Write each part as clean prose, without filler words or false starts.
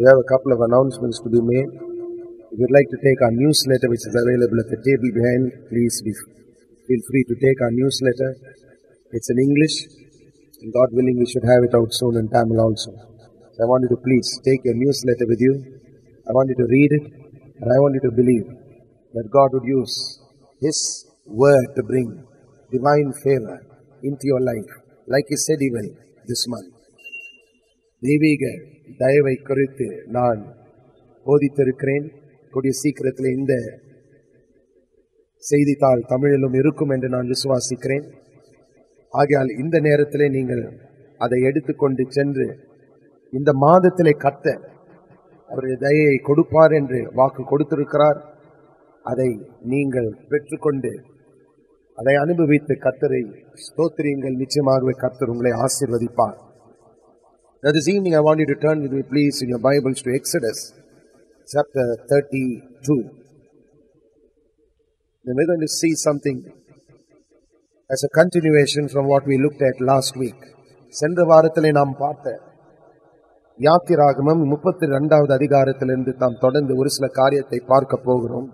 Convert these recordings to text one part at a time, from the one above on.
We have a couple of announcements to be made. If you'd like to take our newsletter, which is available at the table behind, please feel free to take our newsletter. It's in English, and God willing, we should have it out soon in Tamil also. So I want you to please take your newsletter with you. I want you to read it, and I want you to believe that God would use His word to bring divine favor into your life, like He said even this month. தெய்வீக தயவை குறித்து நான் போதித்திருக்கிறேன். கூடிய சீக்கிரத்தில் இந்த செய்தித்தாள் தமிழிலும் இருக்கும் என்று நான் விசுவாசிக்கிறேன். ஆகையால் இந்த நேரத்திலே நீங்கள் அதை எடுத்துக்கொண்டு சென்று இந்த மாதத்திலே கர்த்தர் அவருடைய தயையை கொடுப்பார் என்று வாக்கு கொடுத்திருக்கிறார். அதை நீங்கள் பெற்றுக்கொண்டு அதை அனுபவித்து கர்த்தரை ஸ்தோத்திரியுங்கள். நிச்சயமாகவே கர்த்தர் உங்களை ஆசீர்வதிப்பார். Now this evening I want you to turn with me please in your Bibles to Exodus chapter 32. Then we're going to see something as a continuation from what we looked at last week. சென்ற வாரத்திலே நாம் பார்த்த யாத்திராகமம் 32வது அதிகாரத்திலிருந்து நாம் தொடர்ந்து ஒரு சில காரியத்தை பார்க்க போகிறோம்.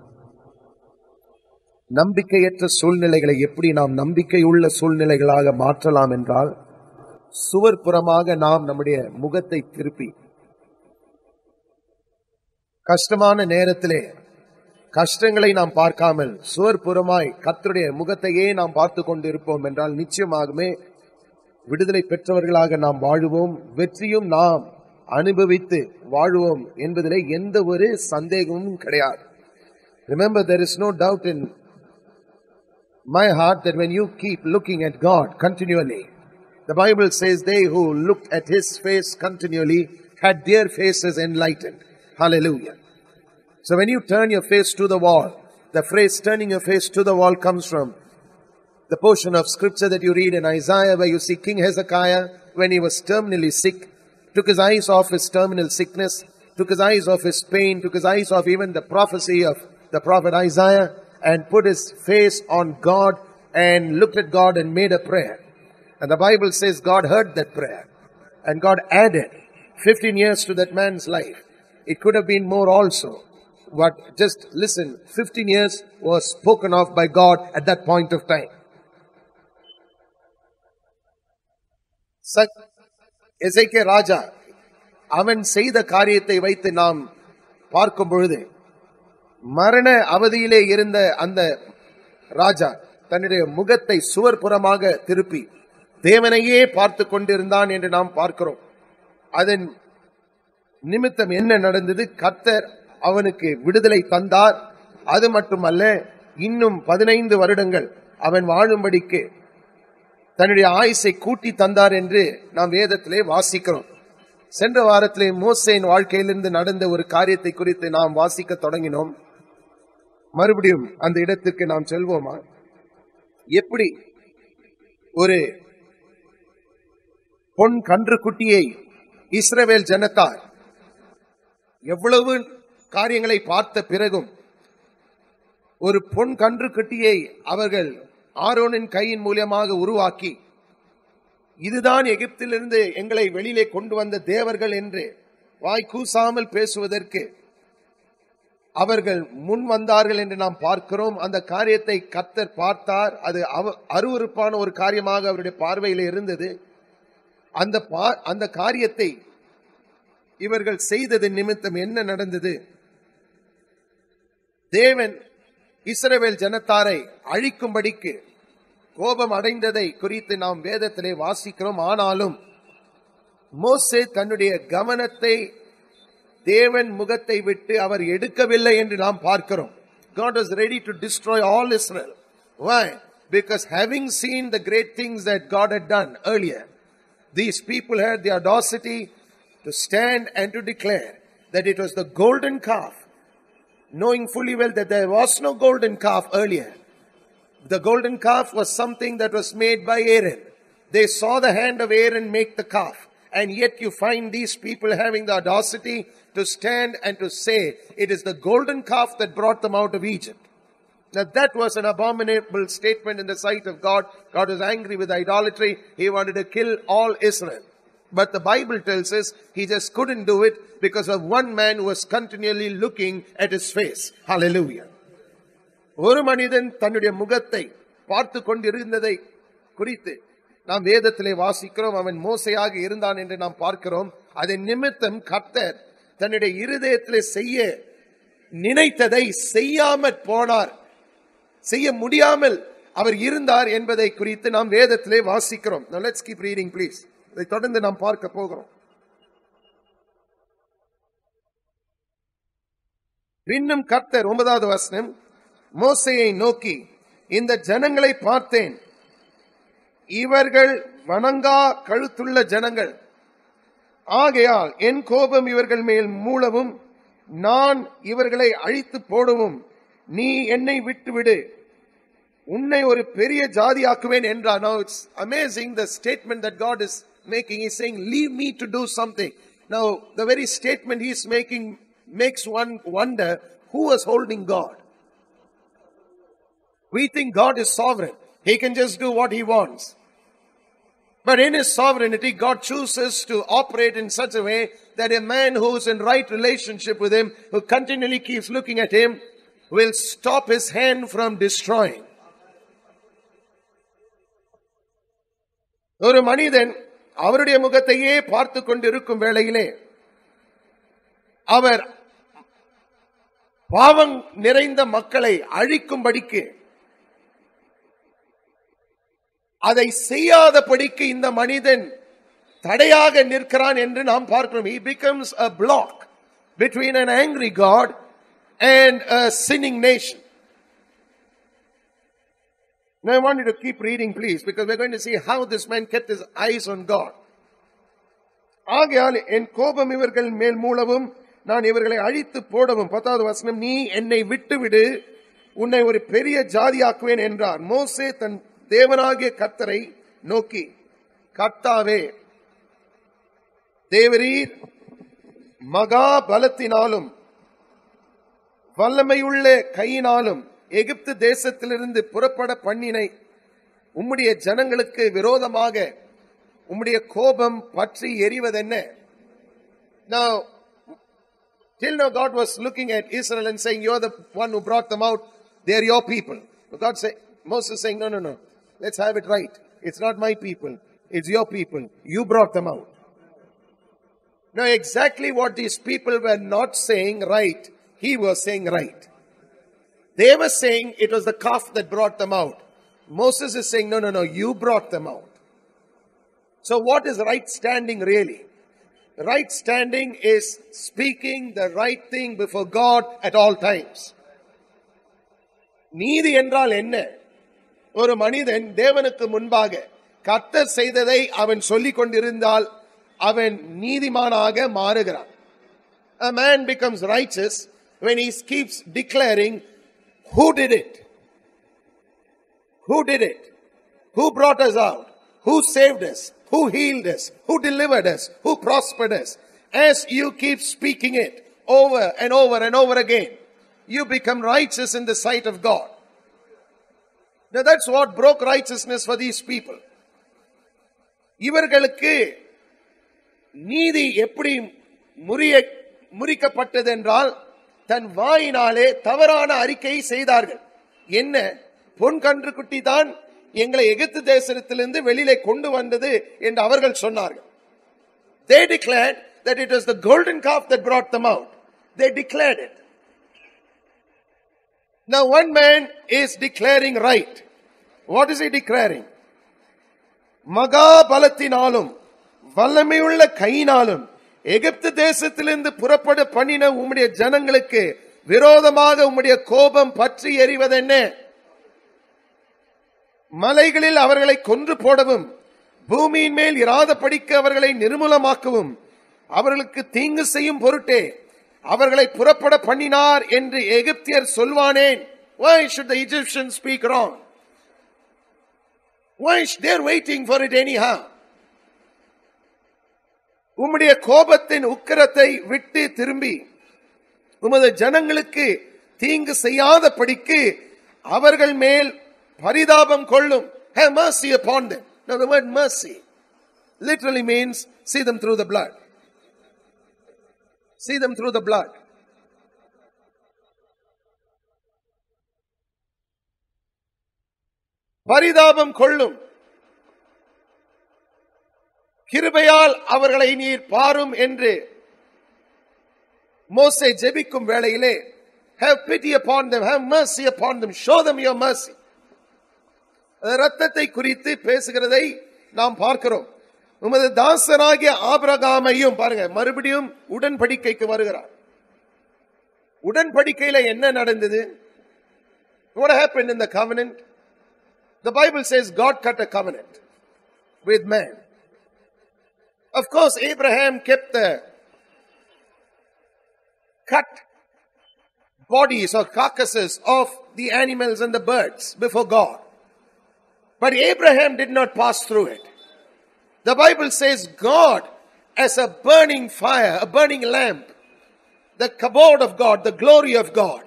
நம்பிக்கையற்ற சூழ்நிலைகளை எப்படி நாம் நம்பிக்கையுள்ள சூழ்நிலைகளாக மாற்றலாம் என்றால், சுவர் புறமாக நாம் நம்முடைய முகத்தை திருப்பி கஷ்டமான நேரத்திலே கஷ்டங்களை நாம் பார்க்காமல் சுவர் புறமாய் கர்த்தருடைய முகத்தையே நாம் பார்த்து கொண்டிருப்போம் என்றால் நிச்சயமாகவே விடுதலை பெற்றவர்களாக நாம் வாழுவோம், வெற்றியும் நாம் அனுபவித்து வாழுவோம் என்பதிலே எந்த ஒரு சந்தேகமும் கிடையாது. Remember, there is no doubt in my heart that when you keep looking at God continually, the Bible says they who looked at His face continually had their faces enlightened. Hallelujah. So when you turn your face to the wall, the phrase turning your face to the wall comes from the portion of scripture that you read in Isaiah, where you see King Hezekiah, when he was terminally sick, took his eyes off his terminal sickness, took his eyes off his pain, took his eyes off even the prophecy of the prophet Isaiah, and put his face on God and looked at God and made a prayer. And the Bible says God heard that prayer, and God added 15 years to that man's life. It could have been more also, but just listen, 15 years was spoken of by God at that point of time. எசேக்கியா ராஜா அவன் செய்த காரியத்தை வைத்து நாம் பார்க்கும் பொழுது, மரண அவதியிலே இருந்த அந்த ராஜா தன்னுடைய முகத்தை சுவர் புறமாக திருப்பி தேவனையே பார்த்து கொண்டிருந்தான் என்று நாம் பார்க்கிறோம். அதன் நிமித்தம் என்ன நடந்தது? கர்த்தர் அவனுக்கு விடுதலை தந்தார். அது மட்டுமல்ல, இன்னும் 15 வருடங்கள் அவன் வாழும்படிக்கு தன்னுடைய ஆயுசை கூட்டி தந்தார் என்று நாம் வேதத்திலே வாசிக்கிறோம். சென்ற வாரத்திலே மோசேயின் வாழ்க்கையிலிருந்து நடந்த ஒரு காரியத்தை குறித்து நாம் வாசிக்க தொடங்கினோம். மறுபடியும் அந்த இடத்துக்கு நாம் செல்வோமா? எப்படி ஒரு பொன் கன்று குட்டியை இஸ்ரவேல் ஜனத்தார் எவ்வளவு காரியங்களை பார்த்த பிறகும் ஒரு பொன் கன்று குட்டியை அவர்கள் ஆரோனின் கையின் மூலமாக உருவாக்கி, இதுதான் எகிப்திலிருந்து எங்களை வெளியிலே கொண்டு வந்த தேவர்கள் என்று வாய் கூசாமல் பேசுவதற்கு அவர்கள் முன் வந்தார்கள் என்று நாம் பார்க்கிறோம். அந்த காரியத்தை கர்த்தர் பார்த்தார். அது அருவருப்பான ஒரு காரியமாக அவருடைய பார்வையில் இருந்தது. அந்த காரியத்தை இவர்கள் செய்தது நிமித்தம் என்ன நடந்தது? தேவன் இஸ்ரவேல் ஜனத்தாரை அழிக்கும்படிக்கு கோபம் அடைந்ததை குறித்து நாம் வேதத்திலே வாசிக்கிறோம். ஆனாலும் மோசே தன்னுடைய கவனத்தை தேவன் முகத்தை விட்டு அவர் எடுக்கவில்லை என்று நாம் பார்க்கிறோம். God was ready to destroy all Israel. Why? Because having seen the great things that God had done earlier, these people had the audacity to stand and to declare that it was the golden calf, knowing fully well that there was no golden calf earlier. The golden calf was something that was made by Aaron. They saw the hand of Aaron make the calf, and yet you find these people having the audacity to stand and to say it is the golden calf that brought them out of Egypt. Now that was an abominable statement in the sight of God. God was angry with idolatry. He wanted to kill all Israel. But the Bible tells us he just couldn't do it because of one man who was continually looking at his face. Hallelujah. ஒரு மனிதன் தன்னுடைய முகத்தை பார்த்து கொண்டிருந்ததை குறித்து நாம் வேதத்திலே வாசிக்கிறோம். அவன் மோசையாக இருந்தான் என்று நாம் பார்க்கிறோம். அதன் நிமித்தம் கர்த்தர் தன்னுடைய இருதயத்திலே செய்ய நினைத்ததை செய்யாமற் போனார், செய்ய முடியாமல் அவர் இருந்தார் என்பதை குறித்து நாம் வேதத்திலே வாசிக்கிறோம். Now let's keep reading please. இதை தொடர்ந்து நாம் பார்க்க போகிறோம். பின்னும் கர்த்தர் 9வது வசனம், மோசேயை நோக்கி, இந்த ஜனங்களை பார்த்தேன், இவர்கள் வணங்கா கழுத்துள்ள ஜனங்கள், ஆகையால் என் கோபம் இவர்கள் மேல் மூளவும் நான் இவர்களை அழித்து போடவும் நீ என்னை விட்டுவிடு, உன்னை ஒரு பெரிய ஜாதியாக்குவேன் என்றார். Now it's amazing the statement that God is making. He's saying, leave me to do something. Now the very statement he is making makes one wonder who was holding God. We think God is sovereign. He can just do what he wants. But in his sovereignty, God chooses to operate in such a way that a man who is in right relationship with him, who continually keeps looking at him, will stop his hand from destroying. ஒரு மனிதன் அவருடைய முகத்தையே பார்த்து கொண்டிருக்கும் வேளையிலே அவர் பாவம் நிறைந்த மக்களை அழிக்கும்படிக்கு, அதை செய்யாதபடிக்கு இந்த மனிதன் தடையாக நிற்கிறான் என்று நாம் பார்க்கிறோம். He becomes a block between an angry God and a sinning nation. Now I want you to keep reading please, because we're going to see how this man kept his eyes on God. ஆகையால் என் கோபம் இவர்கள் மேல் மூளவும் நான் இவர்களை அழித்து போடவும். 10வது வசனம், நீ என்னை விட்டுவிடு, உன்னை ஒரு பெரிய ஜாதியாக்குவேன் என்றார். மோசே தன் தேவனாகிய கர்த்தரை நோக்கி, கர்த்தாவே, தேவரீர் மகா பலத்தினாலும் வல்லமையுள்ள கையினாலும் எகிப்து தேசத்திலிருந்து புறப்பட பண்ணினை உம்முடைய ஜனங்களுக்கு விரோதமாக உம்முடைய கோபம் பற்றி எரிவதென்ன? Now, till now God was looking at Israel and saying, you're the one who brought them out, they're your people. But God said, Moses saying, no, let's have it right. It's not my people, it's your people. You brought them out. Now exactly what these people were not saying right, he was saying right. They were saying it was the calf that brought them out. Moses is saying, no, you brought them out. So what is right standing really? Right standing is speaking the right thing before God at all times. நீதி என்றால் என்ன? ஒரு மனிதன் தேவனுக்கு முன்பாக கர்த்தர் செய்ததை அவன் சொல்லிக் கொண்டிருந்தால் அவன் நீதிமானாக மாறுகிறான். A man becomes righteous when he keeps declaring who did it? Who did it? Who brought us out? Who saved us? Who healed us? Who delivered us? Who prospered us? As you keep speaking it over and over and over again, you become righteous in the sight of God. Now that's what broke righteousness for these people. இவர்களுக்கு நீதி எப்படி முறிக்கப்பட்டது என்றால், தன் வாயினாலே தவறான அறிக்கையை செய்தார்கள். என்ன? பொன் கன்றுக்குட்டி தான் எங்களை எகிப்து தேசத்திலிருந்து வெளியிலே கொண்டு வந்தது என்று அவர்கள் சொன்னார்கள். They declared that it was the golden calf that brought them out. They declared it. Now one man is declaring right. What is he declaring? மகா பலத்தினாலும் வல்லமையுள்ள கையினாலும் எகிப்து தேசத்திலிருந்து புறப்பட பண்ணின உம்முடைய ஜனங்களுக்கு விரோதமாக உம்முடைய கோபம் பற்றி எரிவதென்ன? மலைகளில் அவர்களை கொன்று போடவும் பூமியின் மேல் இராதபடிக்கு அவர்களை நிர்மூலமாக்கவும் அவர்களுக்கு தீங்கு செய்யும் பொருட்டே அவர்களை புறப்பட பண்ணினார் என்று எகிப்தியர் சொல்வானேன். Why should the Egyptians speak wrong? Why they're waiting for it anyhow? உம்முடைய கோபத்தின் உக்கிரத்தை விட்டு திரும்பி உமது ஜனங்களுக்கு தீங்கு செய்யாதபடிக்கு அவர்கள் மேல் பரிதாபம் கொள்ளும். Have mercy upon them. Now the word mercy literally means See them through the blood. See them through the blood. பரிதாபம் கொள்ளும், கிருபையால் அவர்களை நீர் பாரும் என்று மோசே ஜெபிக்கும் வேளையிலே, have pity upon them, have mercy upon them, show them your mercy. இரத்தத்தை குறித்து பேசுகிறதை நாம் பார்க்கிறோம். உமது தாசனாகிய ஆபிரகாமையும் பாருங்க, மறுபடியும் உடன்படிக்கைக்கு வருகிறார். உடன்படிக்கையில என்ன நடந்தது? What happened in the covenant? The Bible says God cut a covenant with man. Of course, Abraham kept the cut bodies or carcasses of the animals and the birds before God. But Abraham did not pass through it. The Bible says God, as a burning fire, a burning lamp, the kabod of God, the glory of God,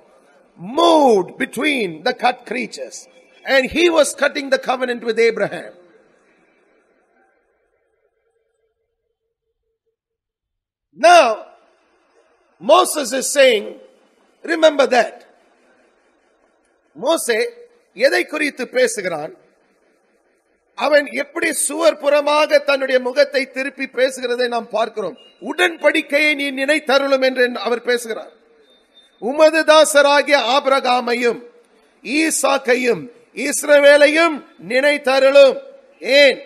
moved between the cut creatures. And he was cutting the covenant with Abraham. Now, Moses is saying, remember that. மோசே எதை குறித்து பேசுகிறான்? அவன் எப்படி சுவர் புறமாக தன்னுடைய முகத்தை திருப்பி பேசுகிறதை நாம் பார்க்கிறோம். உடன்படிக்கையை நீ நினைத்தருளும் என்று அவர் பேசுகிறார். உமது தாசராகிய ஆபிரகாமையும் ஈசாக்கையும் இஸ்ரவேலையும் நினைத்தருளும். ஏன்?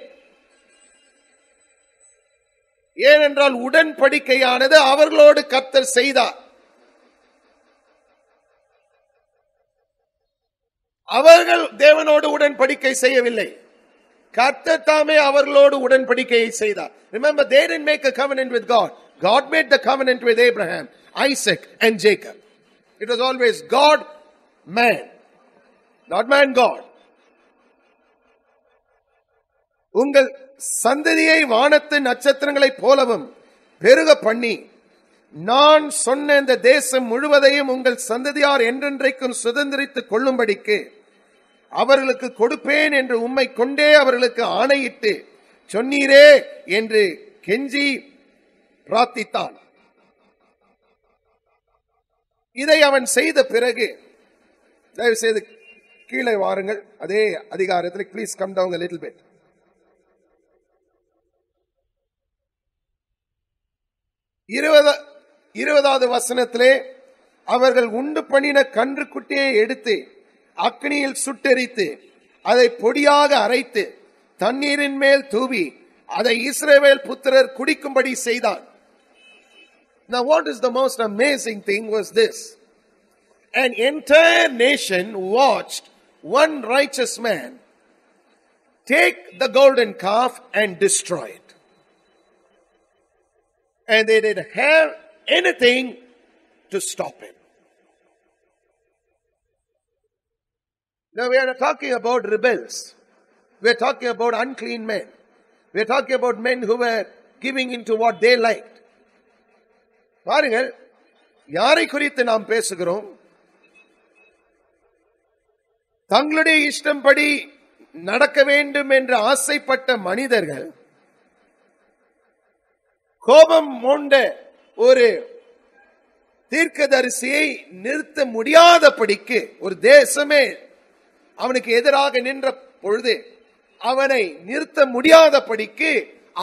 ஏனென்றால் உடன்படிக்கையானது அவர்களோடு கர்த்தர் செய்தார். அவர்கள் தேவனோடு உடன்படிக்கை செய்யவில்லை, கர்த்தர் தாமே அவர்களோடு உடன்படிக்கையை செய்தார். Remember, they didn't make a covenant with God. God made the covenant with Abraham, Isaac and Jacob. It was always God, man. Not man, God. உங்கள் சந்ததியை வானத்து நட்சத்திரங்களைப் போலவும் பெருக பண்ணி, நான் சொன்ன இந்த தேசம் முழுவதையும் உங்கள் சந்ததியார் என்றென்றைக்கும் சுதந்திரித்துக் கொள்ளும்படிக்கு அவர்களுக்கு கொடுப்பேன் என்று உம்மை கொண்டே அவர்களுக்கு ஆணையிட்டு சொன்னீரே என்று கெஞ்சி பிரார்த்தித்தான். இதை அவன் செய்த பிறகு, தயவு செய்து கீழே வாருங்கள், அதே அதிகாரத்தில் please come down a little bit. இருபதாவது வசனத்திலே, அவர்கள் உண்டு பண்ணின கன்று குட்டியை எடுத்து அக்னியில் சுட்டெரித்து அதை பொடியாக அரைத்து தண்ணீரின் மேல் தூவி அதை இஸ்ரவேல் புத்திரர் குடிக்கும்படி செய்தான். Now what is the most amazing thing was this: an entire nation watched one righteous man take the golden calf and destroy it. And they didn't have anything to stop him. Now we are talking about rebels. We are talking about unclean men. We are talking about men who were giving into what they liked. பாருங்கள், யாரை குறித்து நாம் பேசுகிறோம்? தங்களுடைய இஷ்டம்படி நடக்க வேண்டும் என்று ஆசைப்பட்ட மனிதர்கள், கோபம் மூண்ட ஒரு தீர்க்கதரிசியை நிறுத்த முடியாதபடிக்கு, ஒரு தேசமே அவனுக்கு எதிராக நின்ற பொழுது அவனை நிறுத்த முடியாதபடிக்கு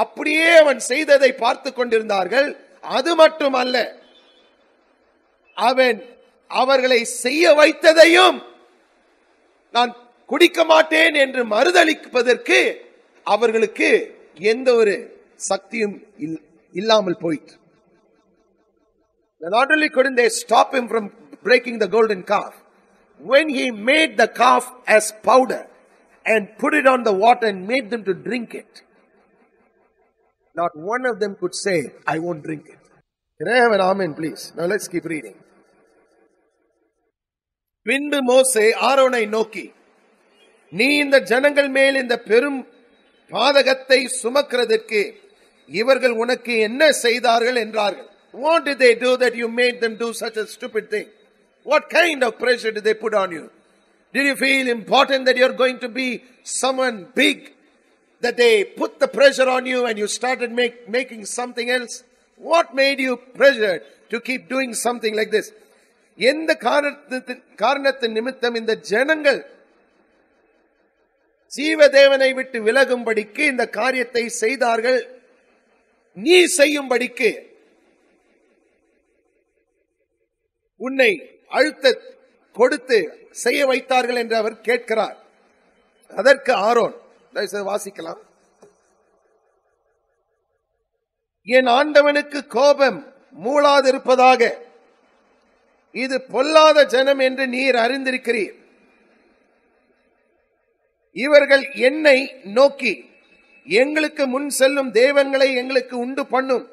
அப்படியே அவன் செய்ததை பார்த்து கொண்டிருந்தார்கள். அது மட்டுமல்ல, அவன் அவர்களை செய்ய வைத்ததையும் நான் குடிக்க மாட்டேன் என்று மறுதளிப்பதற்கு அவர்களுக்கு எந்த ஒரு சக்தியும் இல்லாமல் போயிற்று. Not only couldn't they stop him from breaking the golden calf, when he made the calf as powder and put it on the water and made them to drink it, not one of them could say, I won't drink it. Can I have an amen, please? Now let's keep reading. பின்பு மோசே ஆரோனை நோக்கி, நீ இந்த ஜனங்கள் மேல் இந்த பெரும் பாதகத்தை சுமக்கிறதற்கு இவர்கள் உனக்கு என்ன செய்தார்கள் என்றார்கள். What did they do that you made them do such a stupid thing? What kind of pressure did they put on you? Did you feel important that you're going to be someone big that they put the pressure on you and you started making something else? What made you pressured to keep doing something like this? எந்த காரணத்தின் நிமித்தம் இந்த ஜனங்கள் ஜீவதேவனை விட்டு விலகும்படிக்கு இந்த காரியத்தை செய்தார்கள்? நீ செய்யும்படிக்கு உன்னை அழுத்த கொடுத்து செய்ய வைத்தார்கள் என்று அவர் கேட்கிறார். அதற்கு ஆரோன், வாசிக்கலாம். என் ஆண்டவனுக்கு கோபம் மூளாதிருப்பதாக, இது பொல்லாத ஜனம் என்று நீர் அறிந்திருக்கிறீர். இவர்கள் என்னை நோக்கி, எங்களுக்கு முன் செல்லும் தேவன்களை எங்களுக்கு உண்டு பண்ணும்,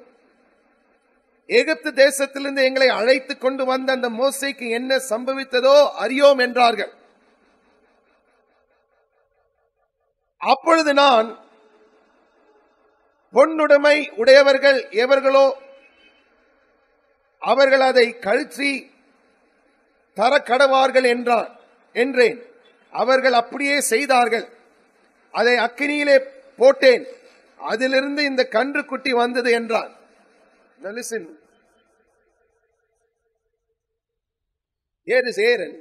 எகிப்து தேசத்திலிருந்து எங்களை அழைத்து கொண்டு வந்த அந்த மோசேக்கு என்ன சம்பவித்ததோ அறியோம் என்றார்கள். அப்பொழுது நான், பொன்னுடைமை உடையவர்கள் எவர்களோ அவர்கள் அதை கழற்றி தர கடவார்கள் என்றேன். அவர்கள் அப்படியே செய்தார்கள். அதை அக்கினியிலே போட்டேன், அதிலிருந்து இந்த கன்று குட்டி வந்தது என்றான். Now listen. Here is Aaron.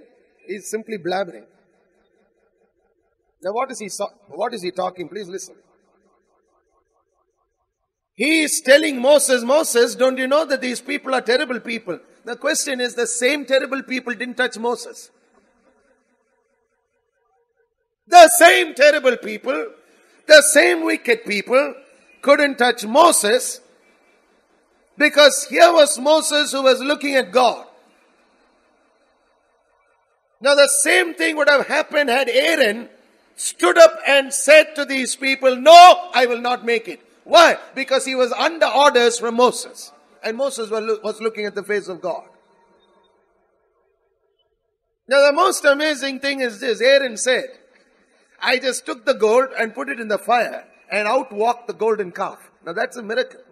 He is simply blabbering. Now what is he talking? Please listen. He is telling Moses, don't you know that these people are terrible people? The question is, the same terrible people didn't touch Moses. The same terrible people, the same wicked people couldn't touch Moses, because here was Moses who was looking at God. Now the same thing would have happened had Aaron stood up and said to these people, no, I will not make it. Why? Because he was under orders from Moses. And Moses was looking at the face of God. Now the most amazing thing is this. Aaron said, I just took the gold and put it in the fire and out walked the golden calf. Now that's a miracle.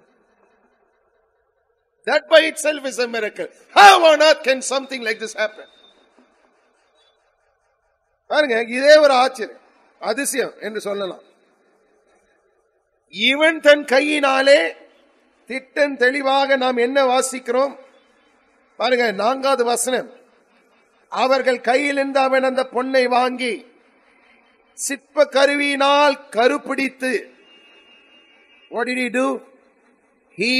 That by itself is a miracle. How on earth can something like this happen? பாருங்க, இதே ஒரு ஆச்சரியம், அதிசயம் என்று சொல்லலாம். இவன் தன் கையினாலே திட்டம் தெளிவாக நாம் என்ன வாசிக்கிறோம் பாருங்க, 4வது வசனம். அவர்கள் கையிலிருந்து அவன் அந்த பொன்னை வாங்கி சிற்ப கருவியினால் கருப்பிடித்து, what did he do? He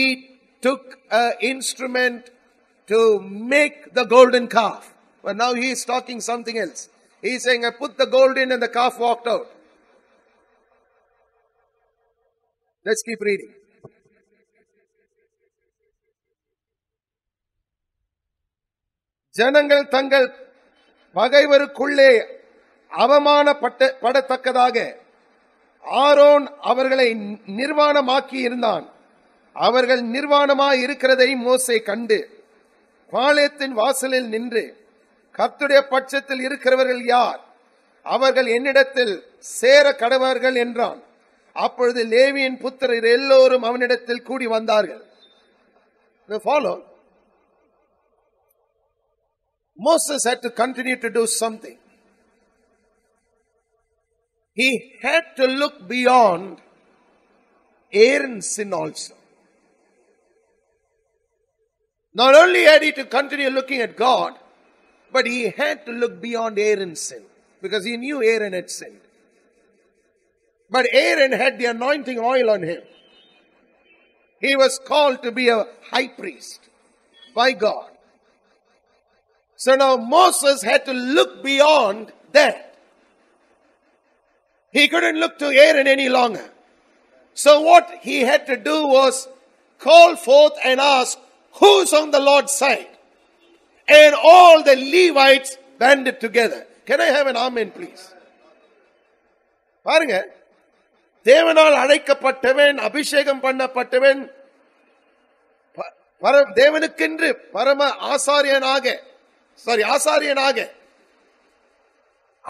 took an instrument to make the golden calf. But now he is talking something else. He is saying, I put the gold in and the calf walked out. Let's keep reading. ஜனங்கள் தங்கள் பகைவருக்குள்ளே அவமானப்படத்தக்கதாக Aaron அவர்களை நிர்வாணமாக்கி இருந்தான். அவர்கள் நிர்வாணமாய் இருக்கிறதை மோசே கண்டு பாளையத்தின் வாசலில் நின்று, கர்த்தருடைய பட்சத்தில் இருக்கிறவர்கள் யார்? அவர்கள் என்னிடத்தில் சேர கடவர்கள் என்றான். அப்பொழுது லேவியின் புத்திரர் எல்லோரும் அவனிடத்தில் கூடி வந்தார்கள். Follow. Moses had to continue to do something. He had to look beyond Aaron's sin also. Not only had he to continue looking at God, but he had to look beyond Aaron's sin, because he knew Aaron had sinned. But Aaron had the anointing oil on him. He was called to be a high priest by God. So now Moses had to look beyond that. He couldn't look to Aaron any longer. So what he had to do was call forth and ask, who's on the Lord's side? And all the Levites banded together. Can I have an amen, please? பாருங்க, தேவனால் அழைக்கப்பட்டவன், அபிஷேகம் பண்ணப்பட்டவன், தேவனுக்கென்று பரம ஆசாரியனாக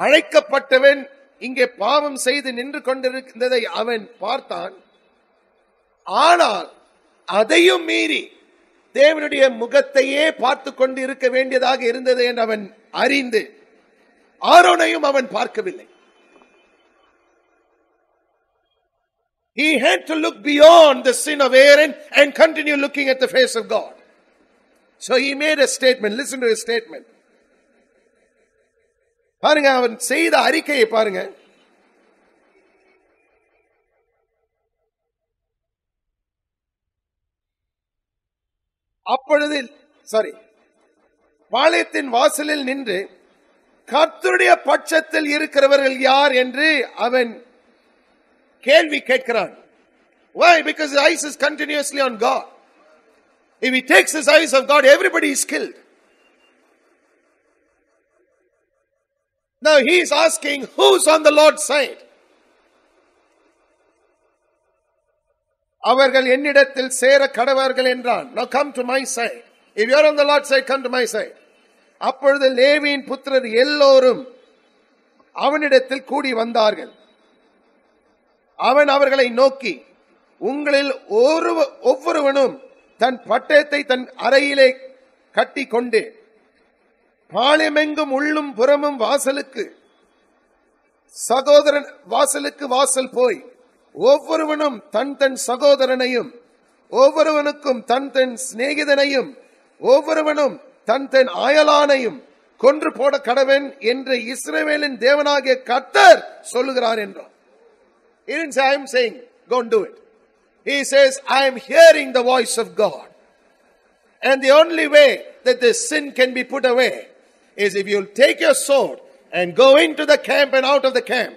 அழைக்கப்பட்டவன் இங்கே பாவம் செய்து நின்று கொண்டிருந்ததை அவன் பார்த்தான். ஆனால் அதையும் மீறி தேவனுடைய முகத்தையே பார்த்து கொண்டு இருக்க வேண்டியதாக இருந்தது என்று அவன் அறிந்து ஆரோனையும் அவன் பார்க்கவில்லை. He had to look beyond the sin of Aaron and continue looking at the face of God. So he made a statement. Listen to his statement. பாருங்க, அவன் செய்த அறிக்கையை பாருங்க. அப்பொழுது பாளையத்தின் வாசலில் நின்று கர்த்தருடைய பட்சத்தில் இருக்கிறவர்கள் யார் என்று அவன் கேள்வி கேட்கிறான். Why? Because his eyes is continuously on God. If he takes his eyes of God, everybody is killed. Now he is asking, who's on the Lord's side? அவர்கள் என்னிடத்தில் சேர கடவர்கள் என்றான். Now come to my side. If you are on the Lord's side, come to my side. அப்பொழுது லேவியின் புத்திரர் எல்லோரும் அவனிடத்தில் கூடி வந்தார்கள். அவன் அவர்களை நோக்கி, உங்களில் ஒவ்வொருவனும் தன் பட்டயத்தை தன் அறையிலே கட்டி கொண்டு பாளையமெங்கும் உள்ளும் புறமும் வாசலுக்கு வாசல் போய் ஒவ்வொருவனும் தன் தன் சகோதரனையும் ஒவ்வொருவனுக்கும் தன் தன் சிநேகிதனையும் ஒவ்வொருவனும் தன் தன் அயலானையும் கொன்று போட கடவன் என்று இஸ்ரவேலின் தேவனாகிய கர்த்தர் சொல்லுகிறார் என்றார். He didn't say, I am saying, go and do it. He says, I am hearing the voice of God. And the only way that this sin can be put away is if you'll take your sword and go into the camp and out of the camp.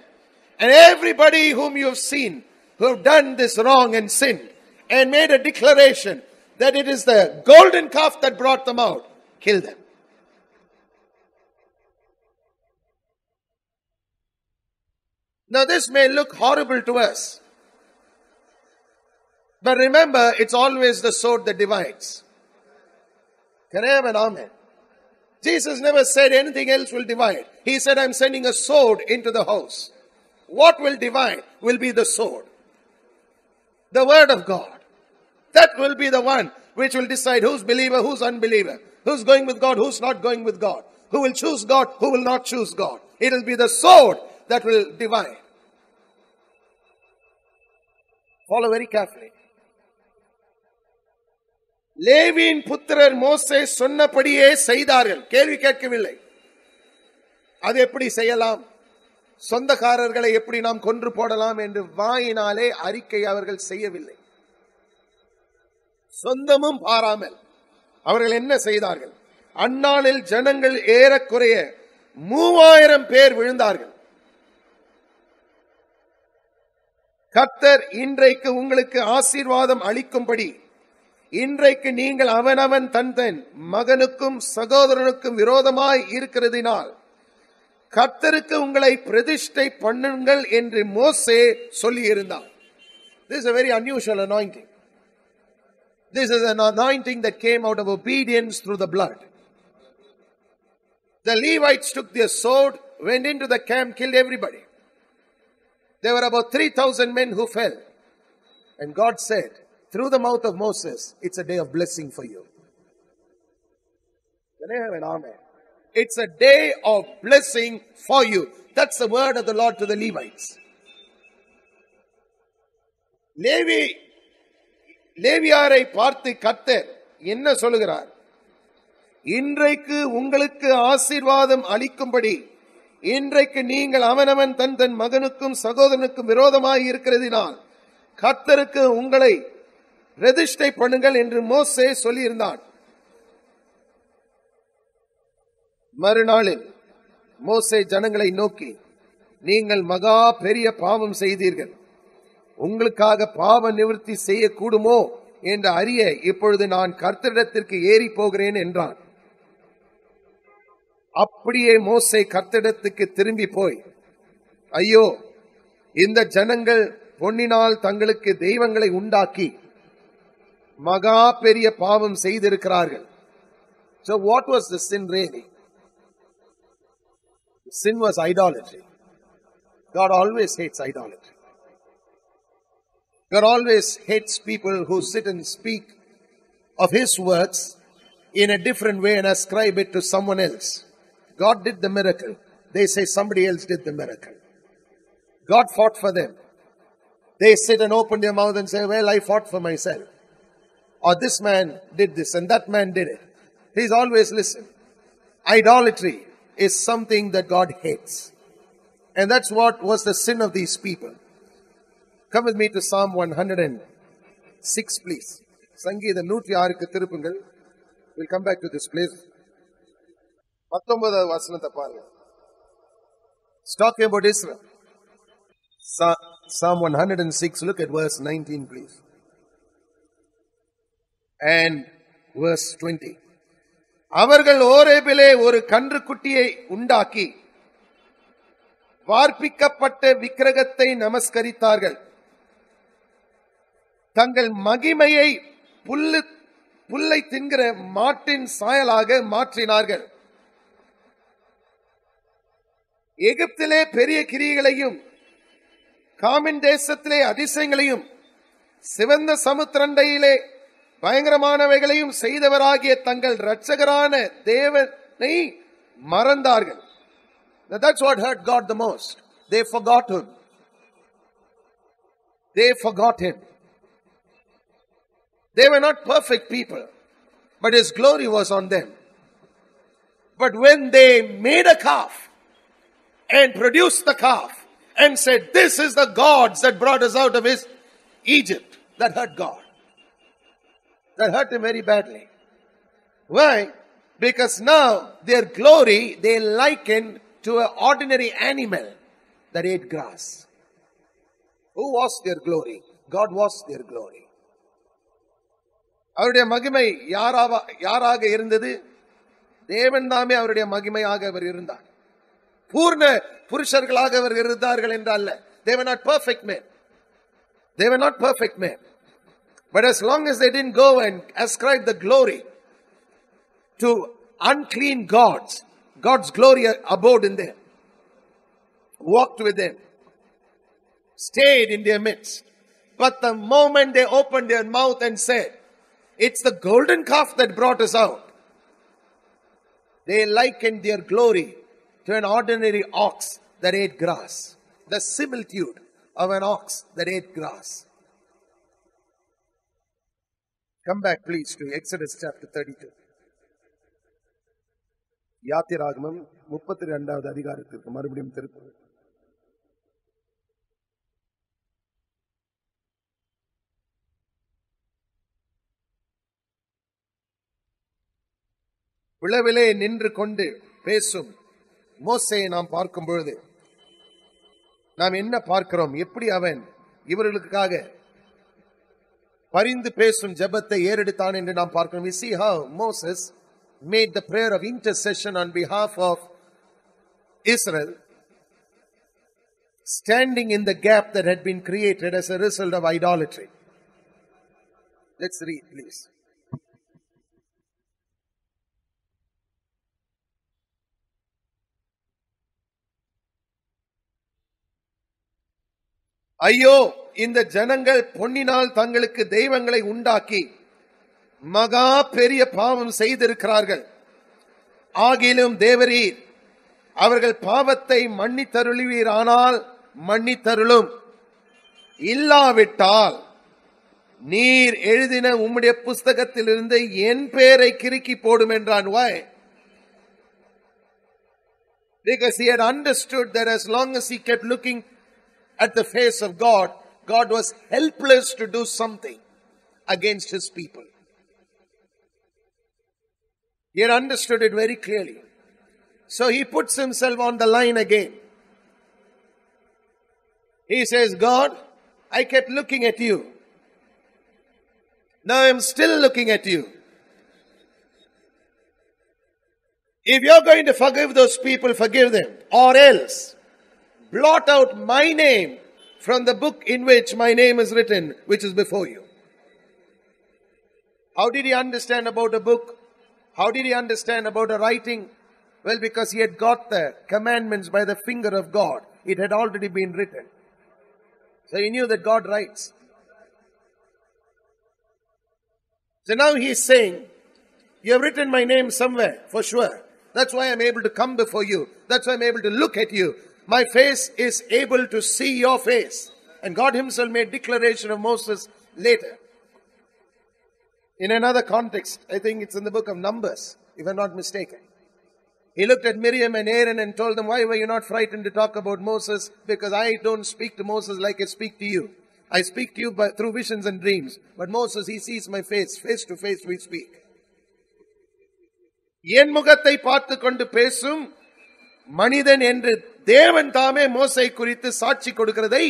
And everybody whom you have seen who have done this wrong and sinned and made a declaration that it is the golden calf that brought them out, kill them. Now this may look horrible to us. But remember, it's always the sword that divides. Can I have an amen? Jesus never said anything else will divide. He said, I'm sending a sword into the house. What will divide will be the sword. The word of God. That will be the one which will decide who's believer, who's unbeliever, who's going with God, who's not going with God, who will choose God, who will not choose God. It will be the sword that will divide. Follow very carefully. லேவியின் புத்திரர் மோசே சொன்னபடியே செய்தார்கள். கேள்வி கேட்கவில்லை. அது எப்படி செய்யலாம், சொந்தக்காரர்களை எப்படி நாம் கொன்று போடலாம் என்று வாயினாலே அறிக்கை அவர்கள் செய்யவில்லை. சொந்தமும் பாராமல் அவர்கள் என்ன செய்தார்கள்? அந்நாளில் ஜனங்கள் ஏறக்குறைய 3000 பேர் விழுந்தார்கள். கர்த்தர் இன்றைக்கு உங்களுக்கு ஆசீர்வாதம் அளிக்கும்படி இன்றைக்கு நீங்கள் அவனவன் தன் தன் மகனுக்கும் சகோதரனுக்கும் விரோதமாய் இருக்கிறதினால் கர்த்தருக்கு உங்களை பிரதிஷ்டை பண்ணுங்கள் என்று மோசே சொல்லி இருந்தார். This is a very unusual anointing. This is an anointing that came out of obedience through the blood. The Levites took their sword, went into the camp, killed everybody. There were about 3,000 men who fell. And God said, through the mouth of Moses, it's a day of blessing for you. Can I have an amen? It's a day of blessing for you. That's the word of the Lord to the Levites. லேவியாரை பார்த்து கர்த்தர் என்ன சொல்லுகிறார்? இன்றைக்கு உங்களுக்கு ஆசீர்வாதம் அளிக்கும்படி இன்றைக்கு நீங்கள் அவனவன் தன் தன் மகனுக்கும் சகோதரனுக்கும் விரோதமாய் இருக்கிறதினால் கர்த்தருக்கு உங்களை பிரதிஷ்டை பண்ணுங்கள் என்று மோசே சொல்லியிருந்தான். மறுநாளில் மோசே ஜனங்களை நோக்கி, நீங்கள் மகா பெரிய பாவம் செய்தீர்கள், உங்களுக்காக பாவ நிவர்த்தி செய்யக்கூடுமோ என்று அறிய இப்பொழுது நான் கர்த்தரிடத்திற்கு ஏறி போகிறேன் என்றான். அப்படியே மோசே கர்த்தரிடத்துக்கு திரும்பி போய், ஐயோ, இந்த ஜனங்கள் பொன்னினால் தங்களுக்கு தெய்வங்களை உண்டாக்கி மகா பெரிய பாவம் செய்திருக்கிறார்கள். So what was the sin really? The sin was idolatry. God always hates idolatry. God always hates people who sit and speak of His works in a different way and ascribe it to someone else. God did the miracle. They say somebody else did the miracle. God fought for them. They sit and open their mouth and say, well, I fought for myself. Or this man did this and that man did it. Please always listen. Idolatry is something that God hates. And that's what was the sin of these people. Come with me to Psalm 106, please. சங்கீதம் 106க்கு திருப்புங்கள். We'll come back to this place. 19வது வசனத்தை பாருங்க. It's talking about Israel. Psalm 106, look at verse 19, please. And verse 20. அவர்கள் ஓரேபிலே ஒரு கன்றுக்குட்டியை உண்டாக்கி வார்ப்பிக்கப்பட்ட விக்கிரகத்தை நமஸ்கரித்தார்கள். தங்கள் மகிமையை புல்லை தின்கிற மாட்டின் சாயலாக மாற்றினார்கள். எகிப்திலே பெரிய கிரியைகளையும் காமின் தேசத்திலே அதிசயங்களையும் சிவந்த சமுத்திரண்டையிலே பயங்கரமானவைகளையும் செய்தவராகிய தங்கள் இரட்சகரான தேவனை மறந்தார்கள். Now that's what hurt God the most. They forgot him. They forgot him. They were not perfect people, but his glory was on them. But when they made a calf and produced the calf and said, this is the gods that brought us out of Egypt, that hurt God. That hurt him very badly. Why? Because now their glory they likened to an ordinary animal that ate grass. Who was their glory? God was their glory. அவருடைய மகிமை யாராக இருந்தது? தேவன் தாமே அவருடைய மகிமையாக அவர் இருந்தார். பூர்ண புருஷர்களாக அவர் இருந்தார்கள் என்றல்ல. They were not perfect men. They were not perfect men. But as long as they didn't go and ascribe the glory to unclean gods, God's glory abode in them, walked with them, stayed in their midst. But the moment they opened their mouth and said, it's the golden calf that brought us out, they likened their glory to an ordinary ox that ate grass. The similitude of an ox that ate grass. Come back please to Exodus chapter 32. யாத்திராகமம் 32வது அதிகாரத்திற்கு மறுபடியும் திருப்புங்கள். பிளவிலே நின்று கொண்டு பேசும் மோசேயை நாம் பார்க்கும் பொழுது நாம் என்ன பார்க்கிறோம்? எப்படி அவன் இவர்களுக்காக பரிந்து பேசும் ஜெபத்தை ஏறெடுத்தான் என்று நாம் பார்க்கிறோம். We see how Moses made the prayer of intercession on behalf of Israel, standing in the gap that had been created as a result of idolatry. Let's read, please. ஐயோ, இந்த ஜனங்கள் பொன்னினால் தங்களுக்கு தெய்வங்களை உண்டாக்கி மகா பெரிய பாவம் செய்திருக்கிறார்கள். ஆகிலும் தேவரீர் அவர்கள் பாவத்தை மன்னித்தருளுவீர். ஆனால் மன்னித்தருளும், இல்லாவிட்டால் நீர் எழுதின உம்முடைய புஸ்தகத்திலிருந்து என் பெயரை கிறுக்கி போடும் என்றான். Why? Because he had understood that as long as he kept looking at the face of God, God was helpless to do something against his people. He had understood it very clearly. So he puts himself on the line again. He says, God, I kept looking at you. Now I am still looking at you. If you're going to forgive those people, forgive them. Or else, blot out my name from the book in which my name is written, which is before you. How did he understand about a book? How did he understand about a writing? Well, because he had got the commandments by the finger of God. It had already been written. So he knew that God writes. So now he is saying, you have written my name somewhere, for sure. That's why I'm able to come before you. That's why I'm able to look at you. My face is able to see your face. And God himself made declaration of Moses later. In another context, I think it's in the book of Numbers, if I'm not mistaken. He looked at Miriam and Aaron and told them, why were you not frightened to talk about Moses? Because I don't speak to Moses like I speak to you. I speak to you through visions and dreams. But Moses, he sees my face to face we speak. என் முகத்தை பார்த்து கொண்டு பேசும் மனிதன் என்று தேவன் தாமே மோசை குறித்து சாட்சி கொடுக்கிறதை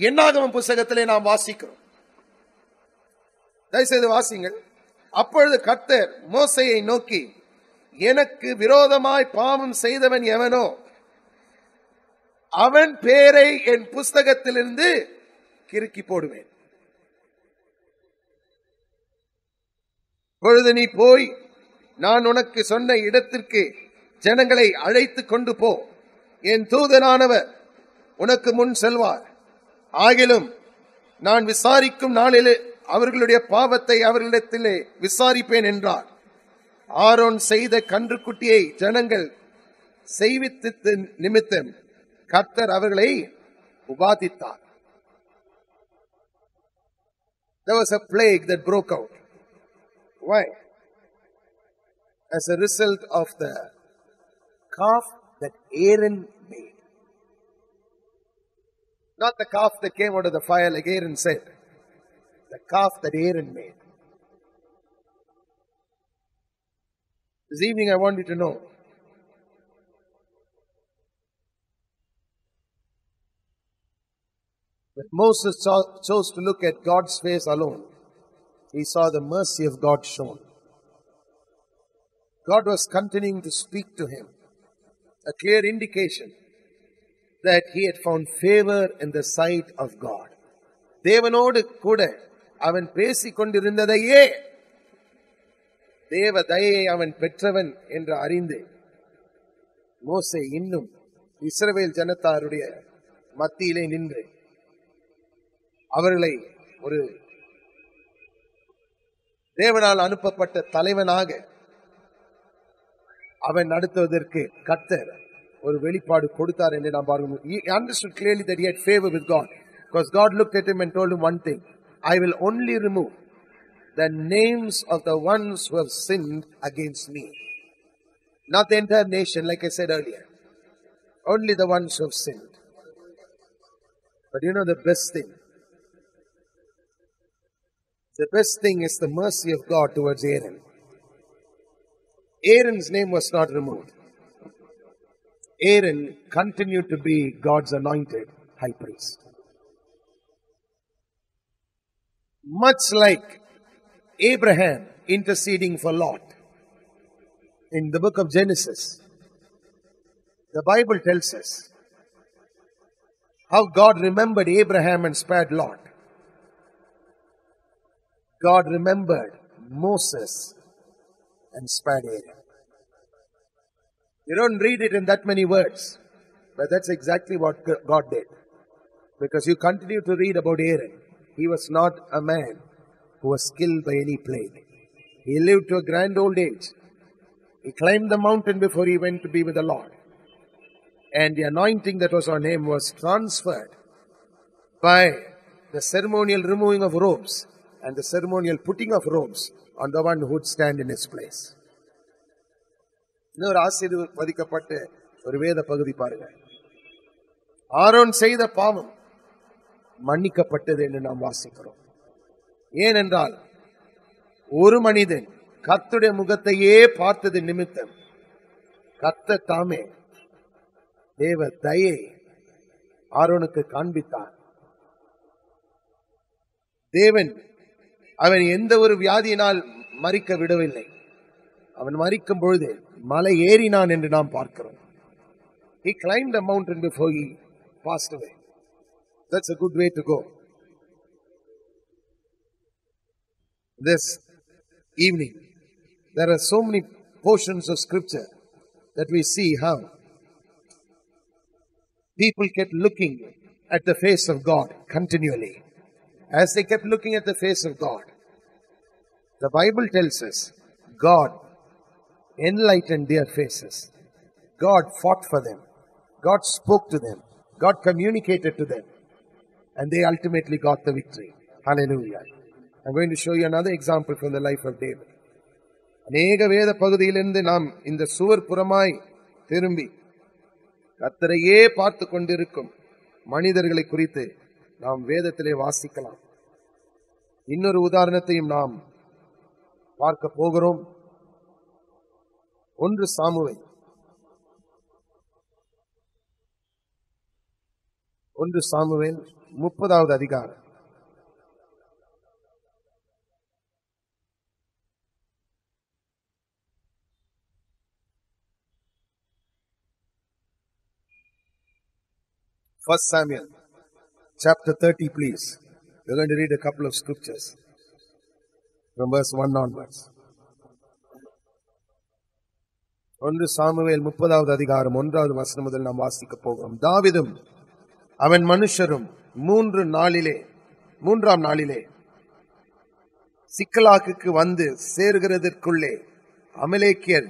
என்னாகமம் புத்தகத்திலே நாம் வாசிக்கிறோம். தயவுசெய்து வாசிங்கள். அப்பொழுது கர்த்தர் மோசையை நோக்கி, எனக்கு விரோதமாய் பாவம் செய்தவன் எவனோ அவன் பேரை என் புஸ்தகத்திலிருந்து கிறுக்கி போடுவேன். பொழுது நீ போய் நான் உனக்கு சொன்ன இடத்திற்கு ஜனங்களை அழைத்து கொண்டு போ. என் தூதனானவர் உனக்கு முன் செல்வார். ஆகிலும் நான் விசாரிக்கும் நாளிலே அவர்களுடைய பாவத்தை அவர்களிடத்திலே விசாரிப்பேன் என்றார். ஆரோன் செய்த கன்றுக்குட்டியை ஜனங்கள் செய்வித்த நிமித்தம் கர்த்தர் அவர்களை உபாதித்தார். There was a plague that broke out. Why? As a result of the calf that Aaron made. Not the calf that came out of the fire like Aaron said. The calf that Aaron made. This evening I want you to know that Moses chose to look at God's face alone. He saw the mercy of God shown. God was continuing to speak to him. A clear indication that he had found favor in the sight of God. தேவனோடு கூட அவன் பேசிக் கொண்டிருந்ததையே தேவ தயையை அவன் பெற்றவன் என்று அறிந்து மோசே இன்னும் இஸ்ரவேல் ஜனத்தாருடைய மத்தியிலே நின்று அவர்களை ஒரு தேவனால் அனுப்பப்பட்ட தலைவனாக அவன் நடத்துவதற்கு கர்த்தர் ஒரு வெளிப்பாடு கொடுத்தார் என்று நாம் பார்க்கிறோம். He understood clearly that he had favor with God, because God looked at him and told him one thing: I will only remove the names of the ones who have sinned against me. Not the entire nation, like I said earlier. Only the ones who have sinned. But you know the best thing? The best thing is the mercy of God towards Aaron. Aaron's name was not removed. Aaron continued to be God's anointed high priest. Much like Abraham interceding for Lot. In the book of Genesis, the Bible tells us how God remembered Abraham and spared Lot. God remembered Moses and spared Aaron. You don't read it in that many words, but that's exactly what God did. Because you continue to read about Aaron. He was not a man who was killed by any plague. He lived to a grand old age. He climbed the mountain before he went to be with the Lord. And the anointing that was on him was transferred by the ceremonial removing of robes and the ceremonial putting of robes on the one who would stand in his place. இன்னொரு ஆசீர்வதிக்கப்பட்ட ஒரு வேத பகுதி பாருங்க. Aaron செய்த பாவம் மன்னிக்கப்பட்டது என்று நாம் வாசிக்கிறோம். ஏனென்றால் ஒரு மனிதன் கர்த்தருடைய முகத்தையே பார்த்தது நிமித்தம் கர்த்தர் தாமே தேவ தயை ஆரோனுக்கு காண்பித்தார். தேவன் அவன் எந்த ஒரு வியாதியினால் மரிக்க விடவில்லை. அவன் மரிக்கும் பொழுது மலை ஏறினான் என்று நாம் பார்க்கிறோம். He climbed a mountain before he passed away. That's a good way to go. This evening, there are so many portions of scripture that we see how people kept looking at the face of God continually. As they kept looking at the face of God, the Bible tells us God enlightened their faces. God fought for them. God spoke to them. God communicated to them. and they ultimately got the victory. Hallelujah. I'm going to show you another example from the life of David. அநேக வேத பகுதியிலிருந்து நாம் இந்த சுவர் புறமாய் திரும்பி கர்த்தரையே பார்த்து கொண்டிருக்கும் மனிதர்களை குறித்து நாம் வேதத்திலே வாசிக்கலாம். இன்னொரு உதாரணத்தையும் நாம் பார்க்க போகிறோம். 1 சாமுவேல் 30வது அதிகாரம். First Samuel chapter 30, please. We're going to read a couple of scriptures from verse 1 onwards. 1 Samuel 30வது அதிகாரம் 1வது வசனம் முதல் நாம் வாசிக்க போகிறோம். தாவீதும் அவன் மனுஷரும் 3ஆம் நாளிலே சிக்லாகுக்கு வந்து சேர்கிறதற்குள்ளே அமலேக்கியர்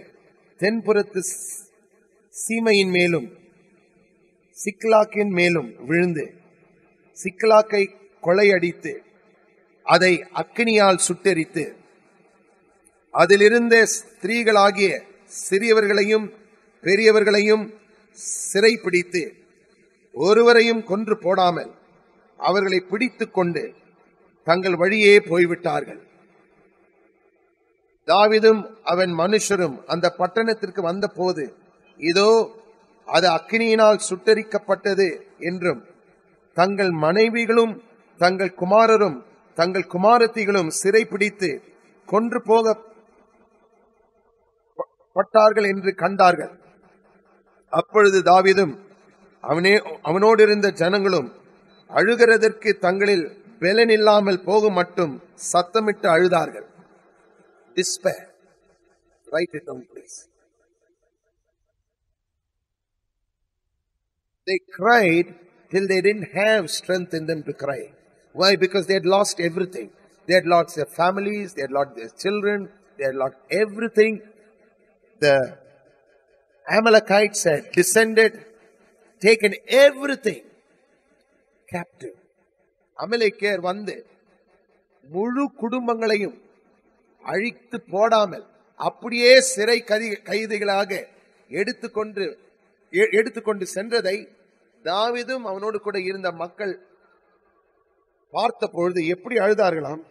தென்புறத்து சீமையின் மேலும் சிக்லாக்கின் மேலும் விழுந்து சிக்லாக்கை கொள்ளையடித்து அதை அக்கினியால் சுட்டெரித்து அதிலிருந்த ஸ்திரீகளாகிய சிறியவர்களையும் பெரியவர்களையும் சிறைப்பிடித்து ஒருவரையும் கொன்று போடாமல் அவர்களை பிடித்துக் கொண்டு தங்கள் வழியே போய்விட்டார்கள். தாவீதும் அவன் மனுஷரும் அந்த பட்டணத்திற்கு வந்த போது இதோ அது அக்கினியினால் சுட்டெரிக்கப்பட்டது என்றும் தங்கள் மனைவிகளும் தங்கள் குமாரரும் தங்கள் குமாரத்திகளும் சிறைப்பிடித்து கொன்று போகப்பட்டார்கள் என்று கண்டார்கள். அப்பொழுது தாவீதும் அவனோடு இருந்த ஜனங்களும் அழுகிறதற்கு தங்களில் பெலனில்லாமல் போகும் மட்டும் சத்தமிட்டு அழுதார்கள். Despair. Write it down, please. They cried till they didn't have strength in them to cry. Why? Because they had lost everything. They had lost their families, they had lost their children, they had lost everything. The Amalekites had descended, taken everything captive. அமலேக்கியர் வந்து முழு குடும்பங்களையும் அழித்து போடாமல் அப்படியே சிறை கைதிகளாக எடுத்துக்கொண்டு சென்றதை தாவீதும் அவனோடு கூட இருந்த மக்கள் பார்த்த பொழுது எப்படி அழுதார்களாம்?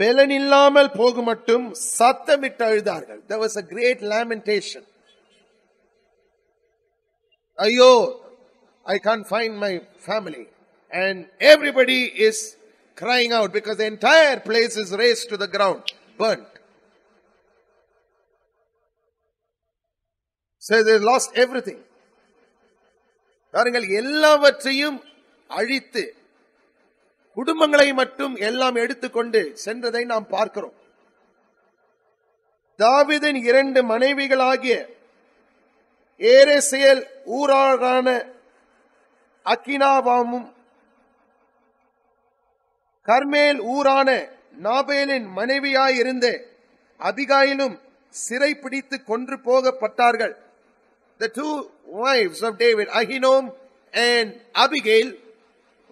பெலனில்லாமல் போகும் மட்டும் சத்தமிட்டு அழுதார்கள். There was a great lamentation. ஐயோ, I can't find my family. And everybody is crying out because the entire place is razed to the ground, burnt. So they lost everything. பாருங்கள், எல்லாவற்றையும் அழித்து குடும்பங்களை மட்டும் எல்லாம் எடுத்துக்கொண்டு சென்றதை நாம் பார்க்கிறோம். தாவீதின் 2 மனைவிகளாகிய ஏரேசேல் ஊராரான அக்கினாவாமும் கர்மேல் ஊரான நாபேலின் மனைவியாயிருந்த அபிகாயிலும் சிறைப்பிடித்து கொன்று போகப்பட்டார்கள். The 2 wives of David, Ahinoam and Abigail,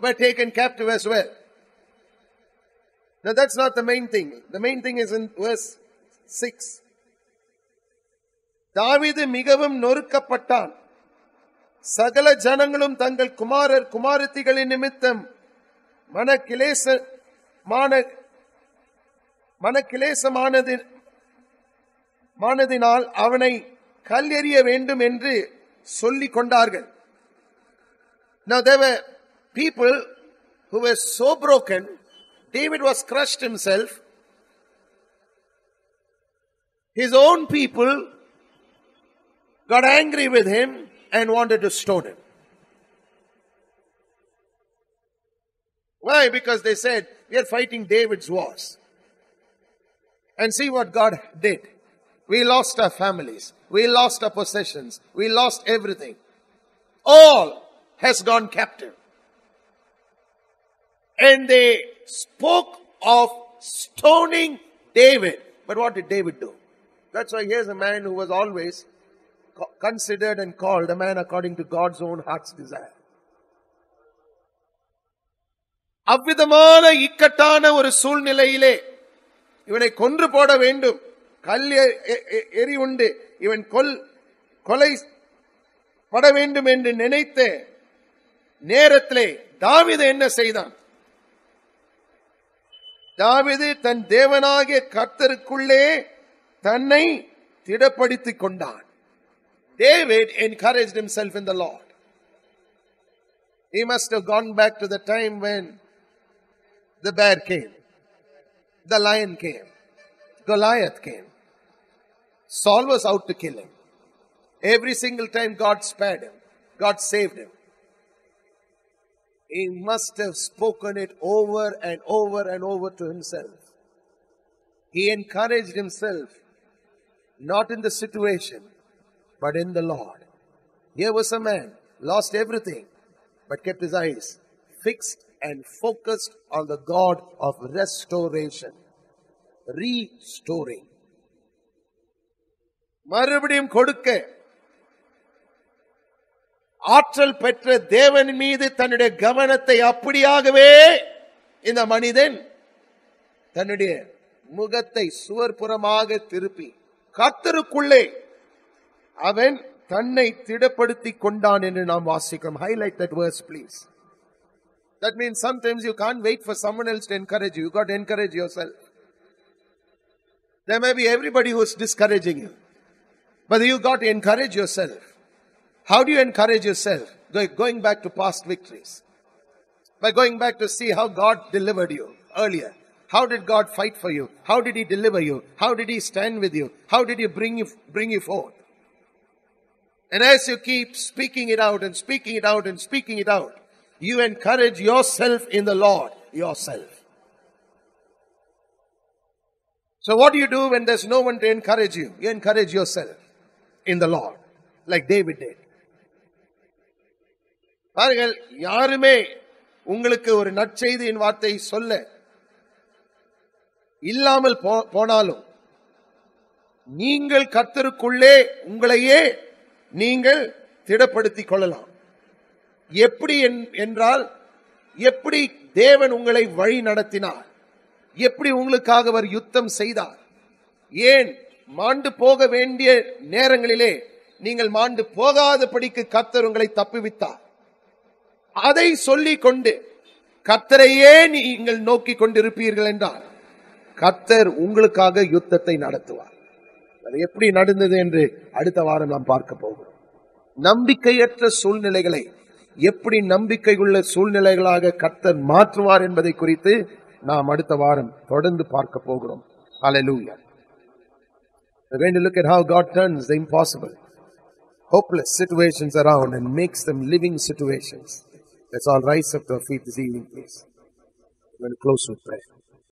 were taken captive as well. Now that's not the main thing. The main thing is in verse 6. தாவீது மிகவும் நொறுக்கப்பட்டான். சகல ஜனங்களும் தங்கள் குமாரர் குமாரத்திகளின் நிமித்தம் மனக்கிலேசமானதினால் அவனை கல்லெறிய வேண்டும் என்று சொல்லிக் கொண்டார்கள். Now there were people who were so broken. David was crushed himself. His own people got angry with him and wanted to stone him. Why? Because they said, we are fighting David's wars. And see what God did. We lost our families. We lost our possessions. We lost everything. All has gone captive. And they spoke of stoning David. But what did David do? That's why here's a man who was always considered and called a man according to God's own heart's desire. அவ்விதமான இக்கட்டான ஒரு சூழ்நிலையிலே இவனை கொன்று போட வேண்டும், கல் எரி உண்டு, இவன் கொலை பட வேண்டும் என்று நினைத்த நேரத்திலே தாவீது என்ன செய்தான்? தாவீது தன் தேவனாகிய கர்த்தருக்குள்ளே தன்னை திடப்படுத்திக் கொண்டான். David encouraged himself in the Lord. He must have gone back to the time when the bear came, the lion came, Goliath came. Saul was out to kill him. Every single time God spared him, God saved him. He must have spoken it over and over and over to himself. He encouraged himself, not in the situation, but in the Lord. Here was a man, lost everything, but kept his eyes fixed and focused on the God of restoration. Restoring. மறுபடியும் கொடுக்க ஆற்றல் பெற்ற தேவன் மீது தன்னுடைய கவனத்தை அப்படியாகவே இந்த மனிதன் தன்னுடைய முகத்தை சுவர்புறமாக திருப்பி கர்த்தருக்குள்ளே அவன் தன்னை திடப்படுத்திக் கொண்டான் என்று நாம் வாசிக்கிறோம். Highlight that verse, please. That means sometimes you can't wait for someone else to encourage you. You got to encourage yourself. There may be everybody who is discouraging you, but you got to encourage yourself. How do you encourage yourself? Going back to past victories. By going back to see how God delivered you earlier. How did God fight for you? How did He deliver you? How did He stand with you? How did He bring you forth? And as you keep speaking it out and speaking it out and speaking it out, you encourage yourself in the Lord, yourself. So what do you do when there's no one to encourage you? You encourage yourself in the Lord, like David did. பாருங்கள், யாருமே உங்களுக்கு ஒரு நற்செய்தியின் வார்த்தை சொல்ல இல்லாமல் போனாலும் நீங்கள் கர்த்தருக்குள்ளே உங்களையே நீங்கள் திடப்படுத்திக் கொள்ளலாம். எப்படி என்றால், எப்படி தேவன் உங்களை வழி நடத்தினார், எப்படி உங்களுக்காக அவர் யுத்தம் செய்தார், ஏன் மாண்டு போக வேண்டிய நேரங்களிலே நீங்கள் மாண்டு போகாதபடிக்கு கர்த்தர் உங்களை தப்புவித்தார், அதை சொல்லிக் கொண்டு கர்த்தரையே நீங்கள் நோக்கி கொண்டிருப்பீர்கள் என்றால் கர்த்தர் உங்களுக்காக யுத்தத்தை நடத்துவார். அது எப்படி நடந்தது என்று அடுத்த வாரம் நாம் பார்க்க போகிறோம். நம்பிக்கையற்ற சூழ்நிலைகளை எப்படி நம்பிக்கையுள்ள சூழ்நிலைகளாக கர்த்தர் மாற்றுவார் என்பதை குறித்து நாம் அடுத்த வாரம் தொடர்ந்து பார்க்க போகிறோம். Hallelujah. We're going to look at how God turns the impossible, hopeless situations around and makes them living situations. Let's all rise up to our feet this evening, please. We're going to close with prayer.